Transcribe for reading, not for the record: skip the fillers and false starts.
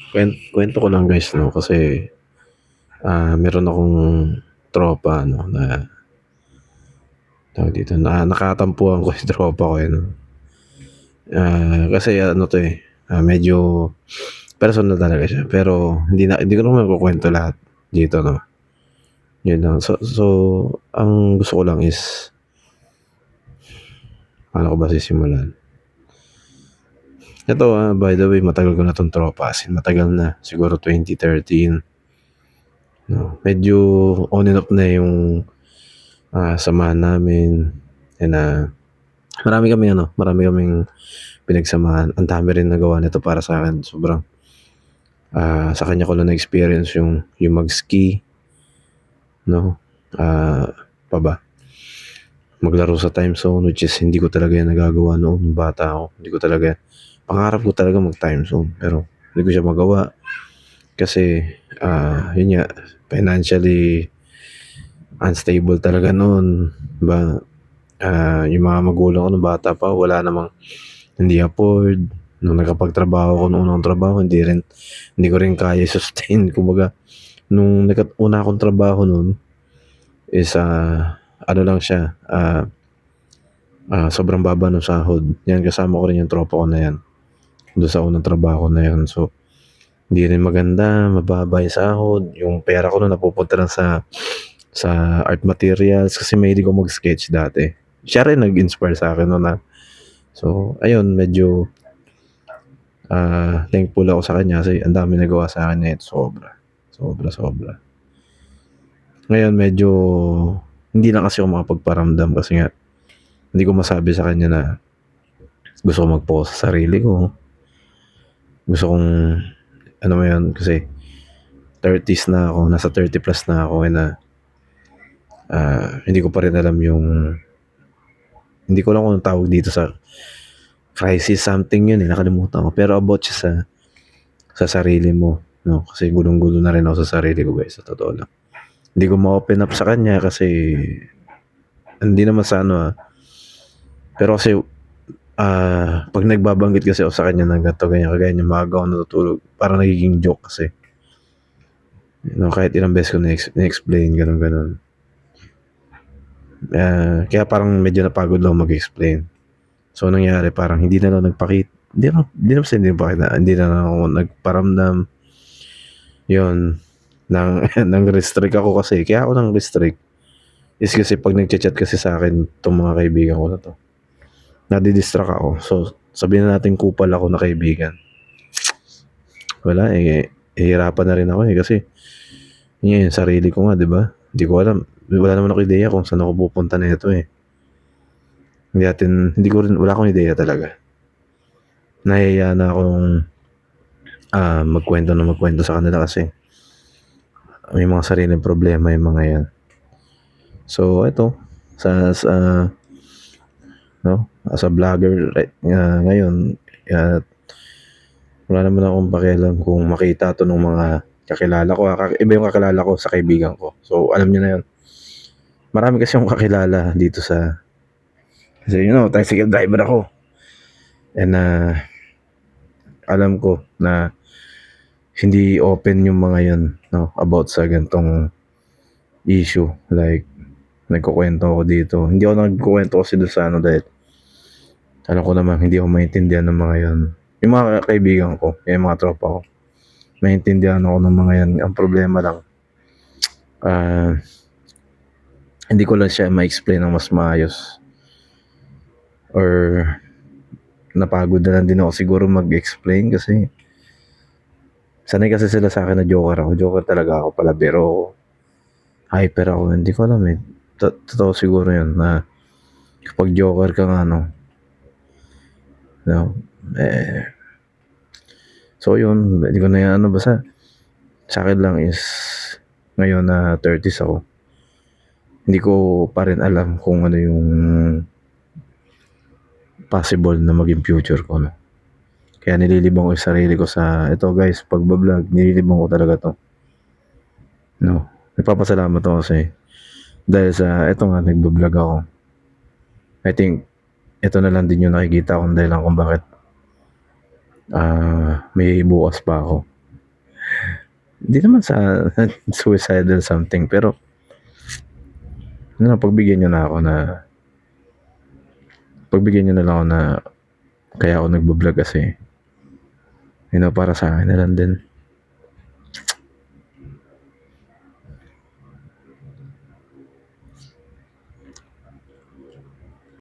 Kwento ko lang guys, no, kasi meron akong tropa, no, na tawag dito, na nakatampuhan ko yung tropa ko, no. Kasi ano to eh, medyo personal talaga siya. Pero hindi ko naman makukwento lahat dito, no. Yun lang. So ang gusto ko lang is, paano ko ba sisimulan? Ito, by the way, matagal ko na tong tropa. As in, matagal na. Siguro 2013. No? Medyo on and off na yung samahan namin. And marami kaming pinagsamahan. Ang dami rin nagawa nito para sa akin. Sobrang sa kanya ko lang na-experience yung mag-ski, no? Pa ba? Maglaro sa time zone, which is hindi ko talaga yan nagagawa noon nung bata ako. Hindi ko talaga, pangarap ko talaga mag-time zone. Pero hindi ko siya magawa. Kasi, yun nga, financially unstable talaga noon. Diba? Yung mga magulang ko nung bata pa, wala namang, hindi afford. Nung nakapagtrabaho ko nung unang trabaho, hindi ko rin kaya sustain. Kumbaga, nung una akong trabaho noon is, ano lang siya, sobrang baba ng sahod. Yan, kasama ko rin yung tropa ko na yan. Doon sa unang trabaho na yan. So, hindi rin maganda, mababa yung sahod. Yung pera ko na napupunta lang sa art materials kasi mahilig ko mag-sketch dati. Siya rin nag-inspire sa akin noon na. So, ayun, medyo thankful ako sa kanya kasi ang dami nagawa sa akin ngayon. Sobra. Sobra, sobra. Ngayon, medyo hindi na kasi ako makapagparamdam kasi nga hindi ko masabi sa kanya na gusto ko mag-focus sa sarili ko. Gusto kong, ano mo yun, kasi 30s na ako, nasa 30 plus na ako, na hindi ko pa rin alam hindi ko lang kung tawag dito sa crisis, something yun nakalimutan ko. Pero about siya sa sarili mo, no? Kasi gulong-gulo na rin ako sa sarili ko guys, sa totoo lang. Hindi ko ma-open up sa kanya kasi hindi naman sa ano pero kasi pag nagbabanggit kasi ako sa kanya ng ganito, ganyan, kagaya niya, maaga ako natutulog. Parang nagiging joke kasi. No, kahit ilang beses ko na-explain, ganun. Kaya parang medyo napagod lang mag-explain. So, nangyari, parang hindi na lang nagpakita. Hindi na lang ako nagparamdam. Yun. Nang restrict ako kasi. Kaya ako nang restrict is kasi pag nagchat-chat kasi sa akin itong mga kaibigan ko na to, nadidistract ako. So, sabihin na natin kupal ako na kaibigan. Wala hihirapan na rin ako kasi yun, sarili ko nga, di ba? Hindi ko alam. Wala naman ako ideya kung saan ako pupunta na ito wala akong ideya talaga. Nahiya na akong magkwento sa kanila kasi may mga sariling problema yung mga yan. So, ito, as a vlogger ngayon, wala naman akong pakialam kung makita to ng mga kakilala ko. Iba yung kakilala ko sa kaibigan ko. So, alam niyo na yun. Marami kasi akong kakilala dito kasi tricycle driver ako. And alam ko na hindi open yung mga yun, no, about sa gantong issue. Like, nagkukwento ako dito. Hindi ako nagkukwento kasi doon sa dahil alam ko naman hindi ako maintindihan ng mga yun. Yung mga kaibigan ko, yung mga tropa ko, maintindihan ako ng mga yan. Ang problema lang, hindi ko lang siya ma-explain ng mas maayos. Or napagod na lang din ako siguro mag-explain kasi sanay kasi sila sa akin na joker ako. Joker talaga ako pala, pero hyper ako. Hindi ko alam totoo siguro yun na kapag joker ka nga, no, so yun, hindi ko na yan, basta sa akin lang is ngayon na 30s ako, hindi ko pa rin alam kung ano yung possible na maging future ko, no. Kaya nililibang ko yung sarili ko sa ito guys, pagbablog, nililibang ko talaga to, no. Nagpapasalamat ako kasi dahil sa ito nga, nagbablog ako. I think ito na lang din yung nakikita kong dahilan kung bakit may bukas pa ako. Hindi naman sa suicidal something, pero ano, pagbigyan niyo na lang ako na kaya ako nagbo-vlog kasi, para sa akin na lang din.